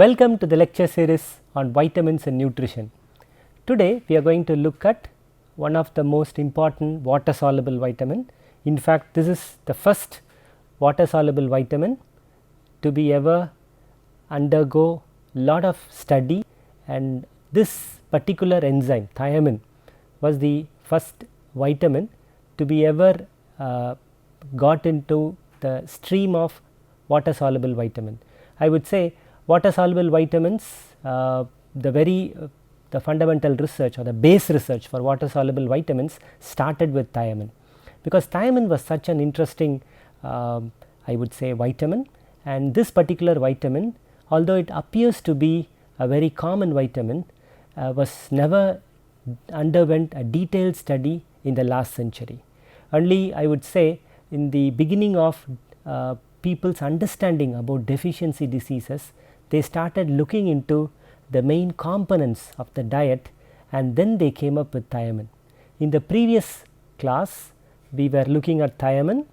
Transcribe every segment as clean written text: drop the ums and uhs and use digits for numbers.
Welcome to the lecture series on vitamins and nutrition. Today we are going to look at one of the most important water soluble vitamin. In fact, this is the first water soluble vitamin to be ever undergo lot of study, and this particular enzyme thiamine was the first vitamin to be ever got into the stream of water soluble vitamin. I would say water soluble vitamins, the fundamental research or the base research for water soluble vitamins started with thiamine, because thiamine was such an interesting I would say vitamin, and this particular vitamin, although it appears to be a very common vitamin, was never underwent a detailed study in the last century. Only I would say in the beginning of people's understanding about deficiency diseases, they started looking into the main components of the diet, and then they came up with thiamine. In the previous class, we were looking at thiamine,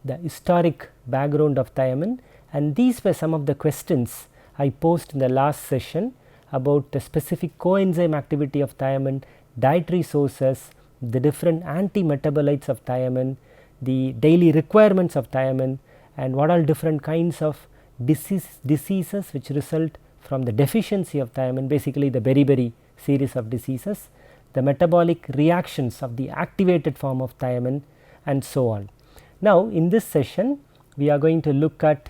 the historic background of thiamine, and these were some of the questions I posed in the last session about the specific coenzyme activity of thiamine, dietary sources, the different anti-metabolites of thiamine, the daily requirements of thiamine, and what all different kinds of diseases which result from the deficiency of thiamine, basically the beriberi series of diseases, the metabolic reactions of the activated form of thiamine, and so on. Now, in this session we are going to look at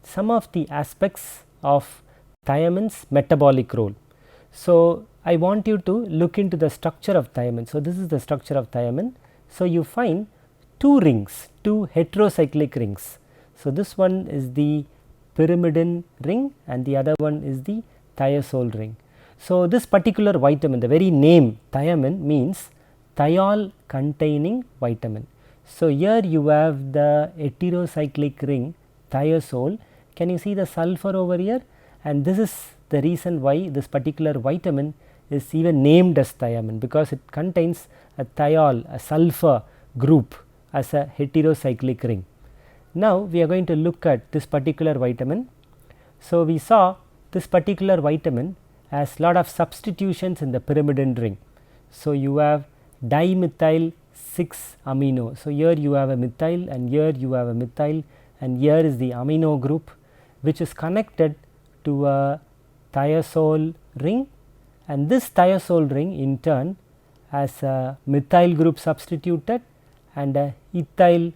some of the aspects of thiamine's metabolic role. So, I want you to look into the structure of thiamine. So, this is the structure of thiamine. So, you find two rings, two heterocyclic rings. So, this one is the pyrimidine ring and the other one is the thiazole ring. So, this particular vitamin, the very name thiamine means thiol containing vitamin. So, here you have the heterocyclic ring thiazole. Can you see the sulfur over here? And this is the reason why this particular vitamin is even named as thiamine, because it contains a thiol, a sulfur group as a heterocyclic ring. Now, we are going to look at this particular vitamin. So, we saw this particular vitamin has lot of substitutions in the pyrimidine ring. So, you have dimethyl 6 amino. So, here you have a methyl and here you have a methyl, and here is the amino group which is connected to a thiazole ring, and this thiazole ring in turn has a methyl group substituted and a ethyl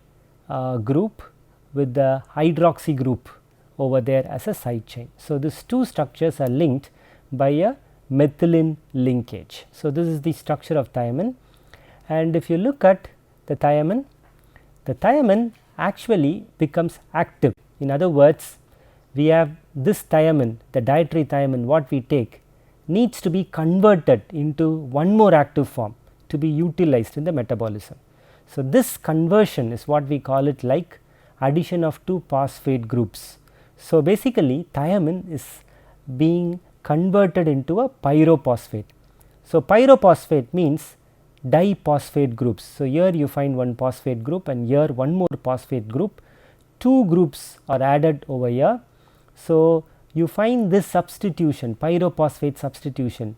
group with the hydroxy group over there as a side chain. So, these two structures are linked by a methylene linkage. So, this is the structure of thiamine, and if you look at the thiamine actually becomes active. In other words, we have this thiamine, the dietary thiamine what we take needs to be converted into one more active form to be utilized in the metabolism. So, this conversion is what we call it like addition of two phosphate groups. So, basically thiamine is being converted into a pyrophosphate. So, pyrophosphate means diphosphate groups. So, here you find one phosphate group and here one more phosphate group, two groups are added over here. So, you find this substitution, pyrophosphate substitution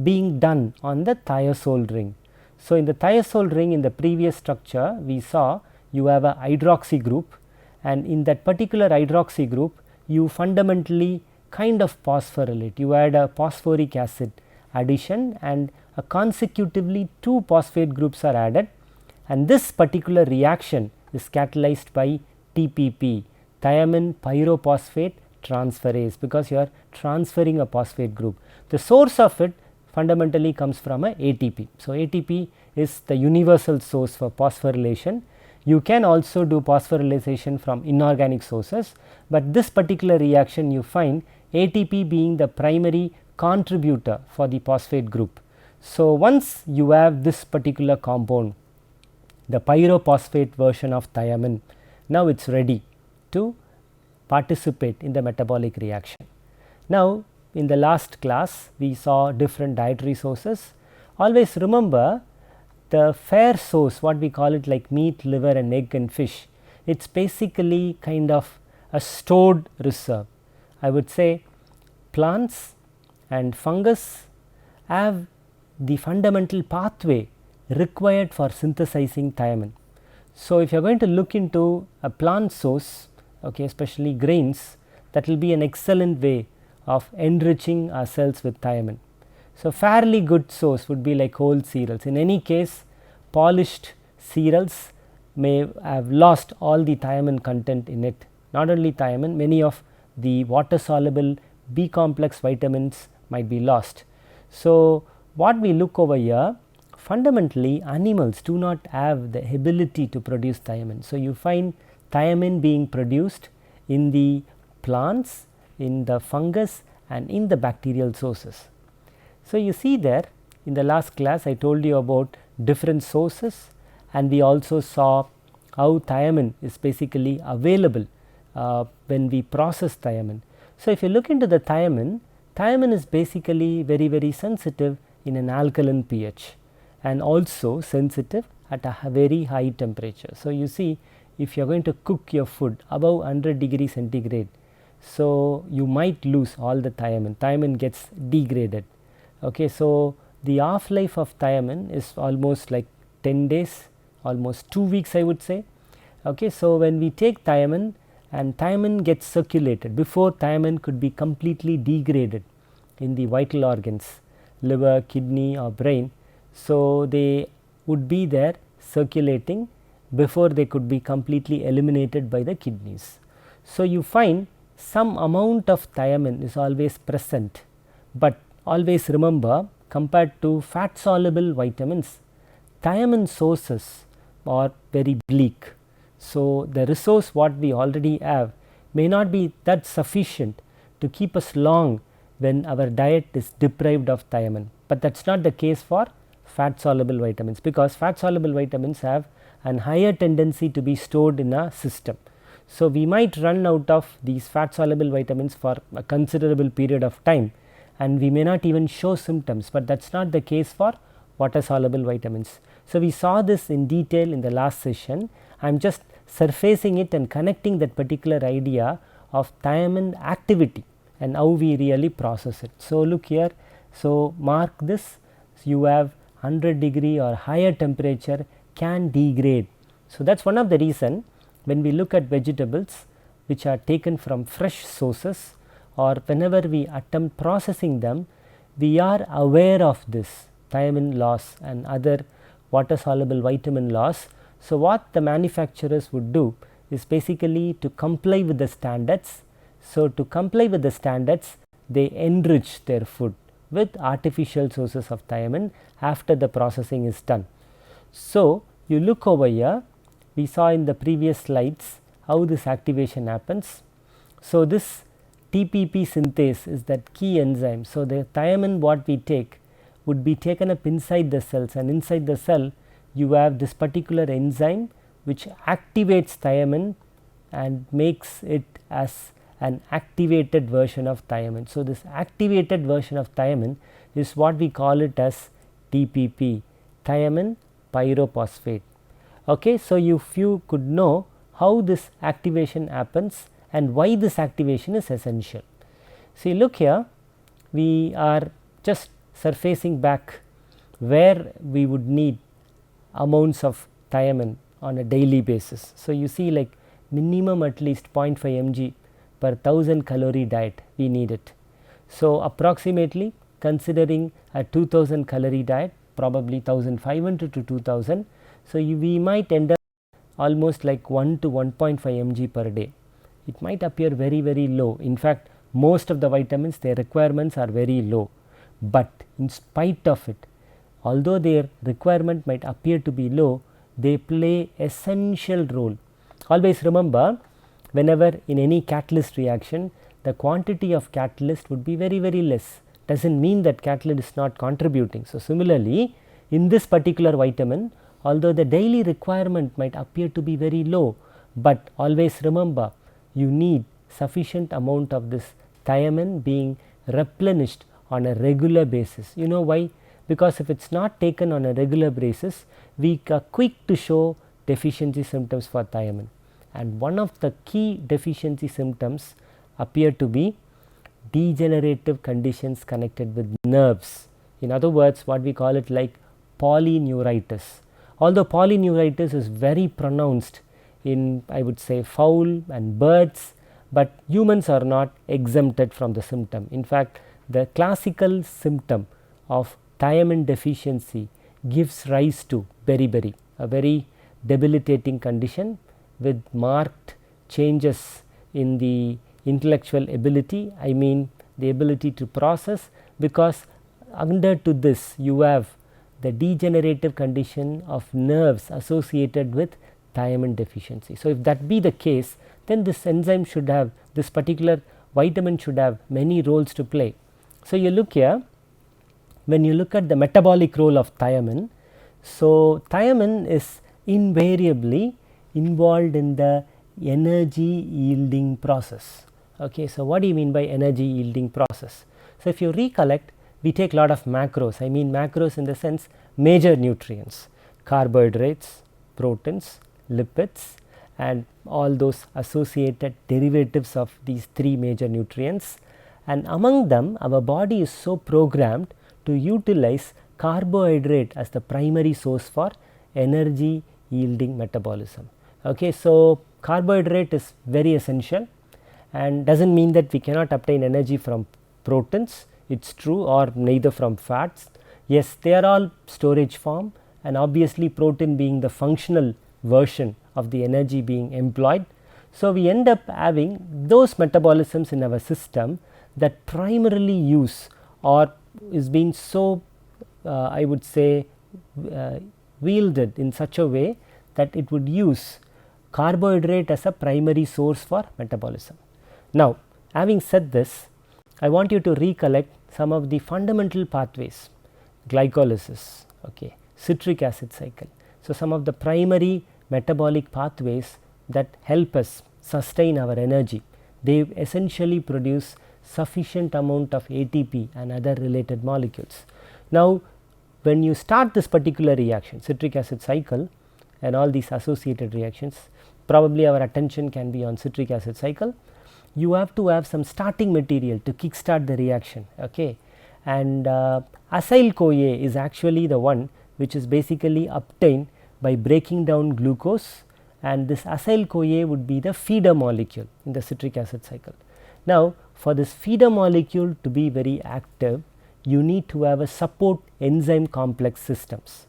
being done on the thiazole ring. So, in the thiazole ring in the previous structure we saw you have a hydroxy group, and in that particular hydroxy group you fundamentally kind of phosphorylate. You add a phosphoric acid addition and consecutively two phosphate groups are added, and this particular reaction is catalyzed by TPP, thiamine pyrophosphate transferase, because you are transferring a phosphate group. The source of it fundamentally comes from a ATP. So, ATP is the universal source for phosphorylation. You can also do phosphorylation from inorganic sources, but this particular reaction you find ATP being the primary contributor for the phosphate group. So, once you have this particular compound, the pyrophosphate version of thiamine, now it is ready to participate in the metabolic reaction. Now, in the last class we saw different dietary sources. Always remember the fair source, what we call it like meat, liver and egg and fish, it is basically kind of a stored reserve. I would say plants and fungus have the fundamental pathway required for synthesizing thiamine. So, if you are going to look into a plant source, okay, especially grains, that will be an excellent way of enriching our cells with thiamine. So, fairly good source would be like whole cereals. In any case, polished cereals may have lost all the thiamine content in it. Not only thiamine, many of the water soluble B complex vitamins might be lost. So, what we look over here, fundamentally animals do not have the ability to produce thiamine. So, you find thiamine being produced in the plants, in the fungus and in the bacterial sources. So, you see there in the last class I told you about different sources, and we also saw how thiamine is basically available when we process thiamine. So, if you look into the thiamine, thiamine is basically very sensitive in an alkaline pH and also sensitive at a very high temperature. So, you see if you are going to cook your food above 100 degrees centigrade, so you might lose all the thiamine gets degraded. Okay, so, the half life of thiamine is almost like 10 days, almost 2 weeks I would say. Okay, so, when we take thiamine and thiamine gets circulated, before thiamine could be completely degraded in the vital organs, liver, kidney or brain. So, they would be there circulating before they could be completely eliminated by the kidneys. So, you find some amount of thiamine is always present, but always remember, compared to fat soluble vitamins, thiamine sources are very bleak. So, the resource what we already have may not be that sufficient to keep us long when our diet is deprived of thiamine, but that is not the case for fat soluble vitamins, because fat soluble vitamins have an higher tendency to be stored in a system. So, we might run out of these fat soluble vitamins for a considerable period of time and we may not even show symptoms, but that is not the case for water soluble vitamins. So, we saw this in detail in the last session. I am just surfacing it and connecting that particular idea of thiamine activity and how we really process it. So, look here, so mark this, so you have 100 degree or higher temperature can degrade. So, that is one of the reason when we look at vegetables which are taken from fresh sources or whenever we attempt processing them, we are aware of this thiamine loss and other water soluble vitamin loss. So, what the manufacturers would do is basically to comply with the standards. So, to comply with the standards, they enrich their food with artificial sources of thiamine after the processing is done. So, you look over here, we saw in the previous slides how this activation happens. So, this TPP synthase is that key enzyme. So, the thiamine what we take would be taken up inside the cells, and inside the cell you have this particular enzyme which activates thiamine and makes it as an activated version of thiamine. So, this activated version of thiamine is what we call it as TPP, thiamine pyrophosphate. Okay, so, if you could know how this activation happens and why this activation is essential. See, look here, we are just surfacing back where we would need amounts of thiamine on a daily basis. So, you see like minimum at least 0.5 mg per 1000 calorie diet we need it. So, approximately considering a 2000 calorie diet, probably 1500 to 2000. So, we might end up almost like 1 to 1.5 mg per day. It might appear very low. In fact, most of the vitamins, their requirements are very low, but in spite of it, although their requirement might appear to be low, they play essential role. Always remember, whenever in any catalyst reaction, the quantity of catalyst would be very less, does not mean that catalyst is not contributing. So, similarly in this particular vitamin, although the daily requirement might appear to be very low, but always remember, you need sufficient amount of this thiamine being replenished on a regular basis. You know why? Because if it is not taken on a regular basis, we are quick to show deficiency symptoms for thiamine, and one of the key deficiency symptoms appear to be degenerative conditions connected with nerves. In other words, what we call it like polyneuritis. Although polyneuritis is very pronounced in, I would say, fowl and birds, but humans are not exempted from the symptom. In fact, the classical symptom of thiamine deficiency gives rise to beriberi, a very debilitating condition with marked changes in the intellectual ability, I mean the ability to process, because under to this you have the degenerative condition of nerves associated with thiamine deficiency. So, if that be the case, then this enzyme should have, this particular vitamin should have many roles to play. So, you look here, when you look at the metabolic role of thiamine, so thiamine is invariably involved in the energy yielding process. Okay, so what do you mean by energy yielding process? So, if you recollect, we take a lot of macros, I mean macros in the sense major nutrients, carbohydrates, proteins, lipids, and all those associated derivatives of these three major nutrients, and among them our body is so programmed to utilize carbohydrate as the primary source for energy yielding metabolism. Okay, so carbohydrate is very essential and does not mean that we cannot obtain energy from proteins, it is true, or neither from fats. Yes, they are all storage form, and obviously protein being the functional version of the energy being employed. So, we end up having those metabolisms in our system that primarily use or is being so I would say wielded in such a way that it would use carbohydrate as a primary source for metabolism. Now, having said this, I want you to recollect some of the fundamental pathways, glycolysis, okay, citric acid cycle. So, some of the primary metabolic pathways that help us sustain our energy, they essentially produce sufficient amount of ATP and other related molecules. Now, when you start this particular reaction, citric acid cycle and all these associated reactions, probably our attention can be on citric acid cycle. You have to have some starting material to kickstart the reaction, okay. And acyl CoA is actually the one which is basically obtained by breaking down glucose, and this acyl CoA would be the feeder molecule in the citric acid cycle. Now, for this feeder molecule to be very active, you need to have a support enzyme complex systems,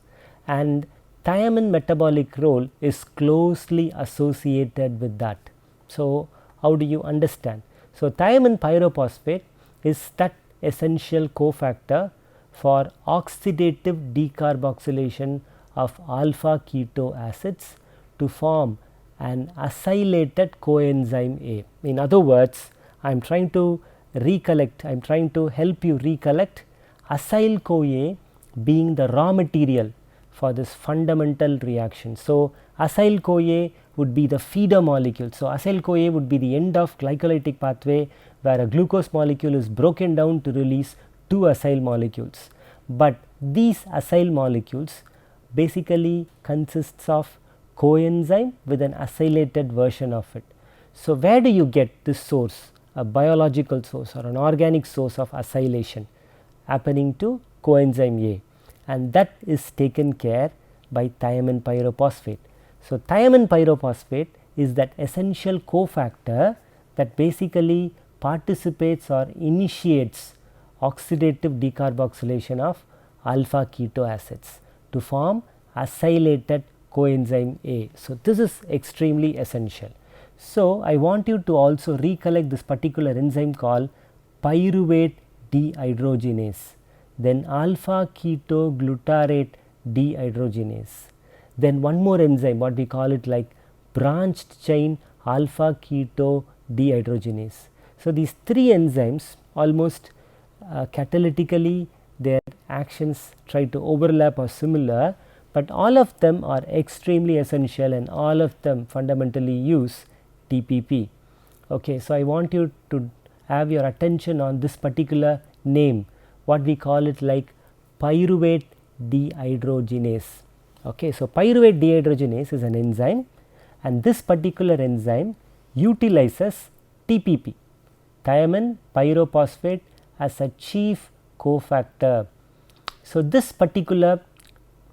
and thiamine metabolic role is closely associated with that. So, how do you understand? So, thiamine pyrophosphate is that essential cofactor for oxidative decarboxylation of alpha keto acids to form an acylated coenzyme A. In other words, I am trying to recollect, I am trying to help you recollect acyl CoA being the raw material for this fundamental reaction. So, acyl CoA would be the feeder molecule. So, acyl CoA would be the end of glycolytic pathway where a glucose molecule is broken down to release two acyl molecules, but these acyl molecules basically consists of coenzyme with an acylated version of it. So, where do you get this source? A biological source or an organic source of acylation happening to coenzyme A, and that is taken care by thiamine pyrophosphate. So, thiamine pyrophosphate is that essential cofactor that basically participates or initiates oxidative decarboxylation of alpha keto acids to form acylated coenzyme A. So, this is extremely essential. So, I want you to also recollect this particular enzyme called pyruvate dehydrogenase, then alpha keto glutarate dehydrogenase, then one more enzyme what we call it like branched chain alpha keto dehydrogenase. So, these three enzymes almost catalytically their actions try to overlap or similar, but all of them are extremely essential and all of them fundamentally use TPP. Okay, so, I want you to have your attention on this particular name, what we call it like pyruvate dehydrogenase. Okay, so, pyruvate dehydrogenase is an enzyme, and this particular enzyme utilizes TPP. thiamine pyrophosphate as a chief cofactor. So, this particular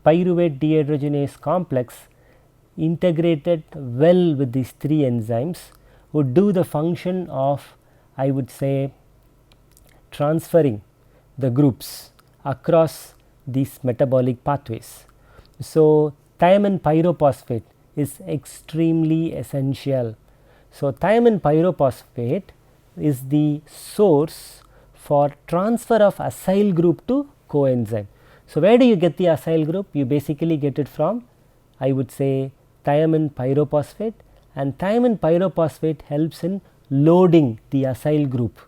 pyruvate dehydrogenase complex integrated well with these three enzymes would do the function of, I would say, transferring the groups across these metabolic pathways. So, thiamine pyrophosphate is extremely essential. So, thiamine pyrophosphate is the source for transfer of acyl group to coenzyme. So, where do you get the acyl group? You basically get it from, I would say, thiamine pyrophosphate, and thiamine pyrophosphate helps in loading the acyl group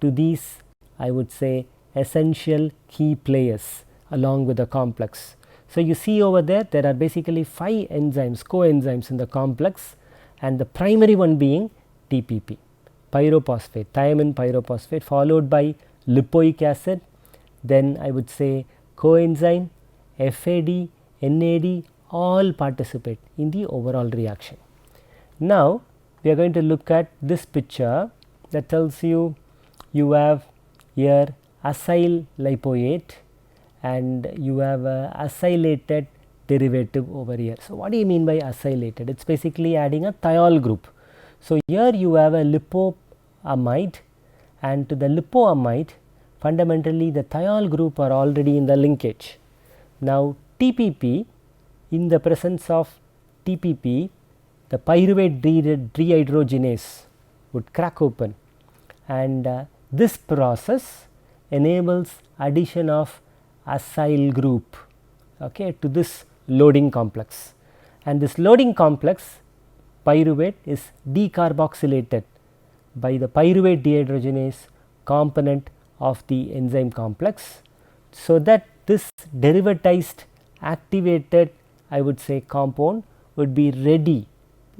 to these, I would say, essential key players along with the complex. So, you see over there are basically 5 enzymes, coenzymes in the complex, and the primary one being TPP, pyrophosphate, thiamine pyrophosphate, followed by lipoic acid, then I would say coenzyme, FAD, NAD, all participate in the overall reaction. Now, we are going to look at this picture that tells you have here acyl lipoate and you have a acylated derivative over here. So, what do you mean by acylated? It is basically adding a thiol group. So, here you have a lipoamide, and to the lipoamide fundamentally the thiol group are already in the linkage. Now, TPP, in the presence of TPP, the pyruvate dehydrogenase would crack open, and this process enables addition of acyl group, okay, to this loading complex, and this loading complex pyruvate is decarboxylated by the pyruvate dehydrogenase component of the enzyme complex, so that this derivatized activated, I would say, compound would be ready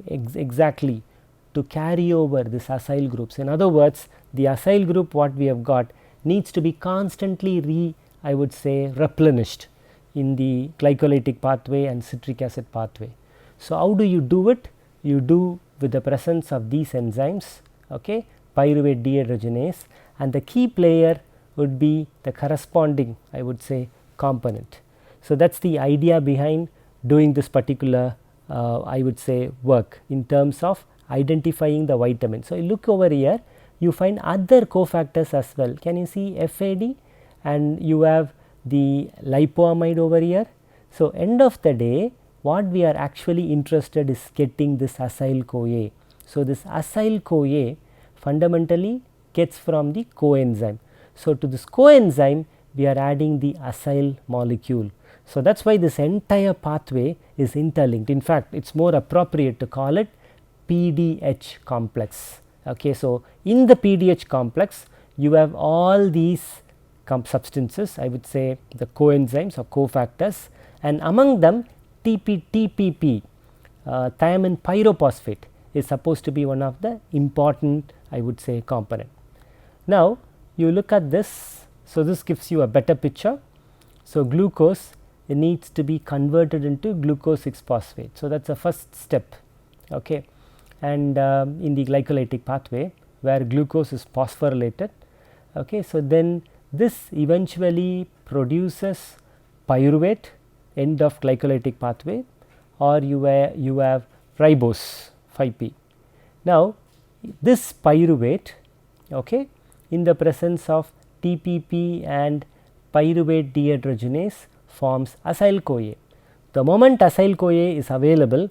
exactly to carry over this acyl groups. In other words, the acyl group what we have got needs to be constantly I would say replenished in the glycolytic pathway and citric acid pathway. So, how do you do it? You do with the presence of these enzymes, okay, pyruvate dehydrogenase, and the key player would be the corresponding, I would say, component. So, that is the idea behind doing this particular I would say work in terms of identifying the vitamin. So, you look over here, you find other cofactors as well. Can you see FAD, and you have the lipoamide over here. So, end of the day what we are actually interested is getting this acyl CoA. So, this acyl CoA fundamentally gets from the coenzyme. So, to this coenzyme we are adding the acyl molecule. So, that is why this entire pathway is interlinked. In fact, it is more appropriate to call it PDH complex. Okay. So, in the PDH complex you have all these substances, I would say the coenzymes or cofactors, and among them TPP, thiamine pyrophosphate, is supposed to be one of the important, I would say, component. Now, you look at this. So, this gives you a better picture. So, glucose, it needs to be converted into glucose 6-phosphate. So, that is the first step, okay, and in the glycolytic pathway where glucose is phosphorylated. Okay. So, then this eventually produces pyruvate, end of glycolytic pathway, or you have ribose 5P. Now, this pyruvate, okay, in the presence of TPP and pyruvate dehydrogenase forms acyl CoA. The moment acyl CoA is available,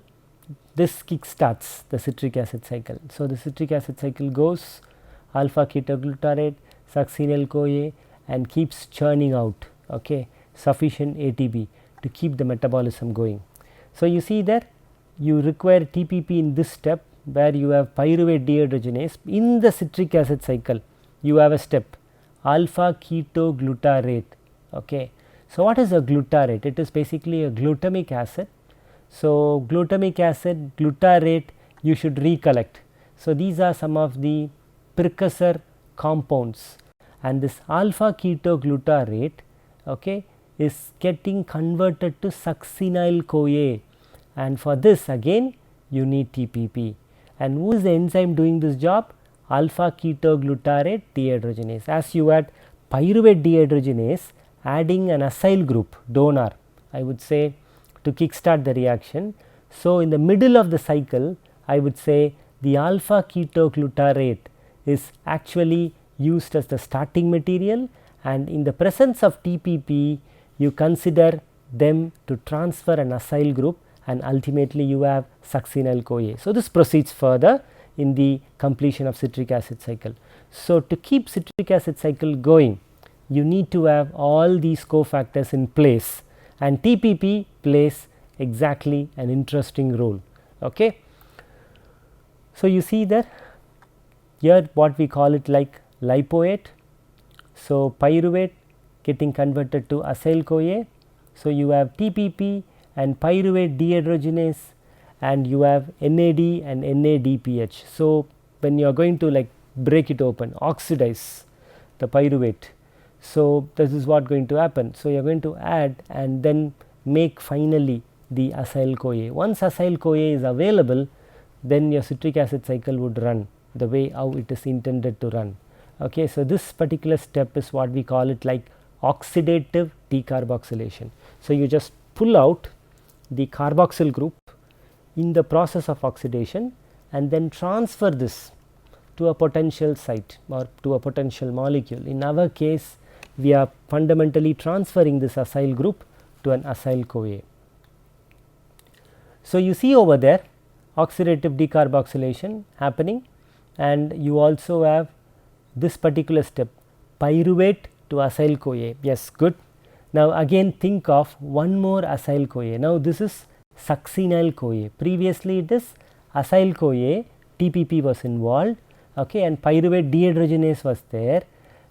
this kickstarts the citric acid cycle. So, the citric acid cycle goes alpha ketoglutarate, succinyl CoA, and keeps churning out, okay, sufficient ATP to keep the metabolism going. So, you see there you require TPP in this step where you have pyruvate dehydrogenase. In the citric acid cycle you have a step alpha ketoglutarate. Okay. So, what is a glutarate? It is basically a glutamic acid. So, glutamic acid, glutarate, you should recollect. So, these are some of the precursor compounds, and this alpha ketoglutarate, okay, is getting converted to succinyl CoA, and for this again you need TPP. And who is the enzyme doing this job? alpha ketoglutarate dehydrogenase. As you add pyruvate dehydrogenase, adding an acyl group donor, I would say, to kickstart the reaction. So, in the middle of the cycle, I would say the alpha ketoglutarate is actually used as the starting material, and in the presence of TPP you consider them to transfer an acyl group, and ultimately you have succinyl CoA. So, this proceeds further in the completion of citric acid cycle. So, to keep citric acid cycle going, you need to have all these cofactors in place, and TPP plays exactly an interesting role. Okay. So, you see there here what we call it like lipoate. So, pyruvate getting converted to acyl CoA. So, you have TPP and pyruvate dehydrogenase, and you have NAD and NADPH. So, when you are going to like break it open, oxidize the pyruvate, so this is what going to happen. So, you are going to add and then make finally the acyl CoA. Once acyl CoA is available, then your citric acid cycle would run the way how it is intended to run. Okay, so this particular step is what we call it like oxidative decarboxylation. So, you just pull out the carboxyl group in the process of oxidation and then transfer this to a potential site or to a potential molecule. In our case, we are fundamentally transferring this acyl group to an acyl CoA. So, you see over there oxidative decarboxylation happening, and you also have this particular step, pyruvate to acyl CoA. Yes, good. Now, again think of one more acyl CoA. Now, this is succinyl CoA. Previously it is acyl CoA, TPP was involved, okay, and pyruvate dehydrogenase was there.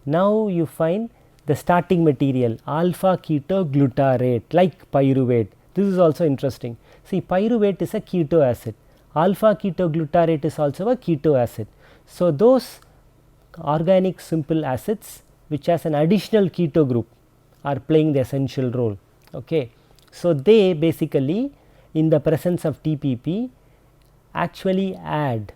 Now, you find the starting material alpha ketoglutarate like pyruvate. This is also interesting. See, pyruvate is a keto acid, alpha ketoglutarate is also a keto acid. So, those organic simple acids which has an additional keto group are playing the essential role. Okay. So, they basically in the presence of TPP actually add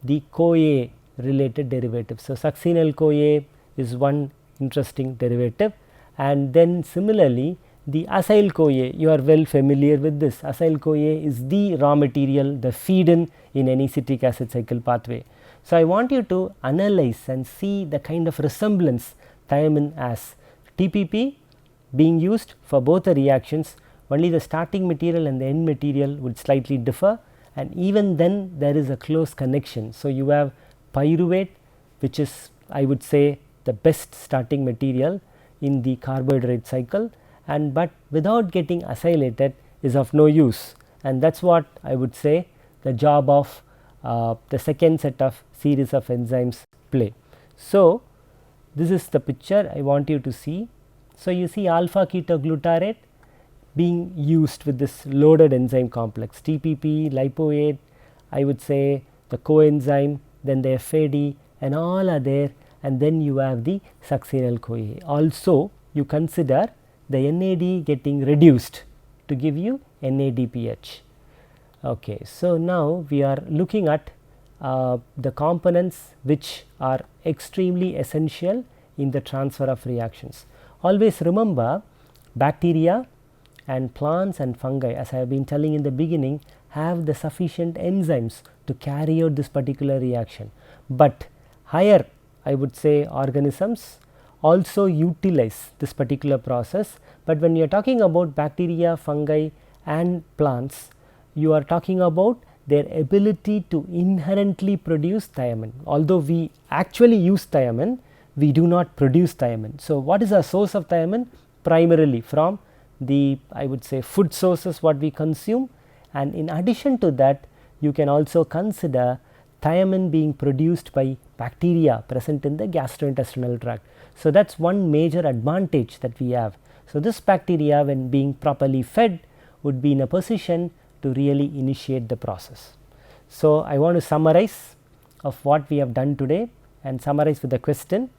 the CoA related derivatives. So, succinyl CoA is one interesting derivative, and then similarly the acyl CoA, you are well familiar with this. Acyl CoA is the raw material, the feed in any citric acid cycle pathway. So, I want you to analyze and see the kind of resemblance thiamine has. TPP being used for both the reactions, only the starting material and the end material would slightly differ, and even then there is a close connection. So, you have pyruvate, which is I would say the best starting material in the carbohydrate cycle, and but without getting acylated is of no use, and that is what I would say the job of the second set of series of enzymes play. So, this is the picture I want you to see. So, you see alpha ketoglutarate being used with this loaded enzyme complex, TPP, lipoate, I would say the coenzyme, then the FAD and all are there, and then you have the succinyl CoA. Also you consider the NAD getting reduced to give you NADPH. Okay. So, now we are looking at the components which are extremely essential in the transfer of reactions. Always remember, bacteria and plants and fungi, as I have been telling in the beginning, have the sufficient enzymes to carry out this particular reaction, but higher I would say organisms also utilize this particular process. But when you are talking about bacteria, fungi and plants, you are talking about their ability to inherently produce thiamine. Although we actually use thiamine, we do not produce thiamine. So, what is our source of thiamine? Primarily from the I would say food sources what we consume, and in addition to that you can also consider thiamine being produced by bacteria present in the gastrointestinal tract. So, that is one major advantage that we have. So, this bacteria when being properly fed would be in a position to really initiate the process. So, I want to summarize of what we have done today and summarize with a question.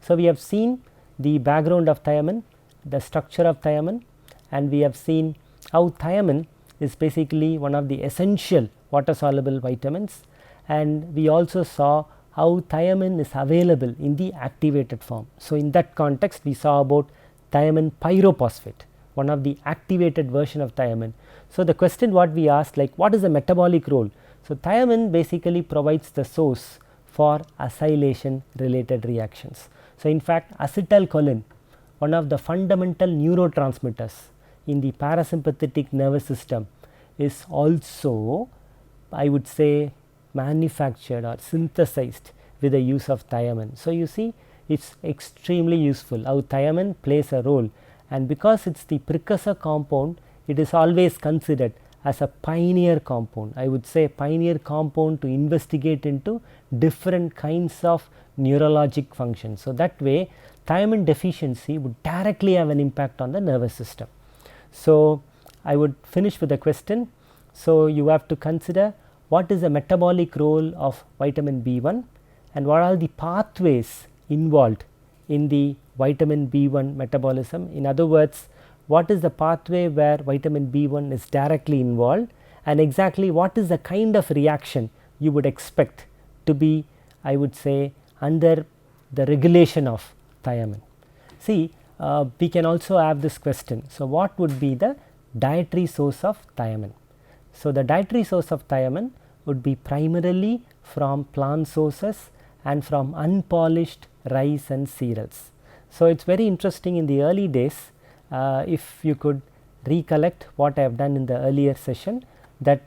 So, we have seen the background of thiamine, the structure of thiamine, and we have seen how thiamine is basically one of the essential water soluble vitamins, and we also saw how thiamine is available in the activated form. So, in that context we saw about thiamine pyrophosphate, one of the activated version of thiamine. So, the question what we asked, like what is the metabolic role? So, thiamine basically provides the source for acylation related reactions. So, in fact acetylcholine, one of the fundamental neurotransmitters in the parasympathetic nervous system, is also, I would say, manufactured or synthesized with the use of thiamine. So, you see it is extremely useful how thiamine plays a role, and because it is the precursor compound, it is always considered as a pioneer compound. I would say pioneer compound to investigate into different kinds of neurologic functions. So, that way thiamine deficiency would directly have an impact on the nervous system. So, I would finish with a question. So, you have to consider what is the metabolic role of vitamin B1 and what are the pathways involved in the vitamin B1 metabolism. In other words, what is the pathway where vitamin B1 is directly involved, and exactly what is the kind of reaction you would expect to be, I would say, under the regulation of thiamine. See, we can also have this question. So, what would be the dietary source of thiamine? So, the dietary source of thiamine would be primarily from plant sources and from unpolished rice and cereals. So, it is very interesting in the early days, if you could recollect what I have done in the earlier session, that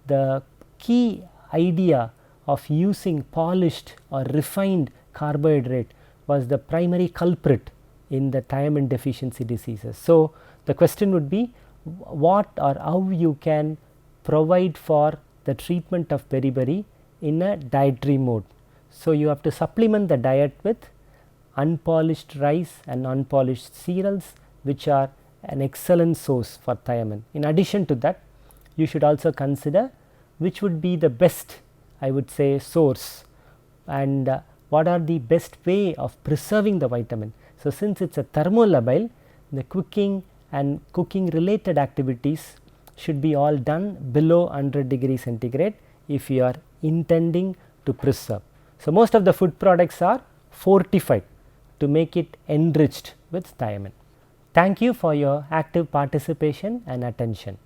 the key idea of using polished or refined carbohydrate was the primary culprit in the thiamine deficiency diseases. So, the question would be what or how you can provide for the treatment of beriberi in a dietary mode. So, you have to supplement the diet with unpolished rice and unpolished cereals, which are an excellent source for thiamine. In addition to that, you should also consider which would be the best, I would say, source, and what are the best way of preserving the vitamin. So, since it is a thermolabile, the cooking and cooking related activities should be all done below 100 degrees centigrade if you are intending to preserve. So, most of the food products are fortified to make it enriched with thiamine. Thank you for your active participation and attention.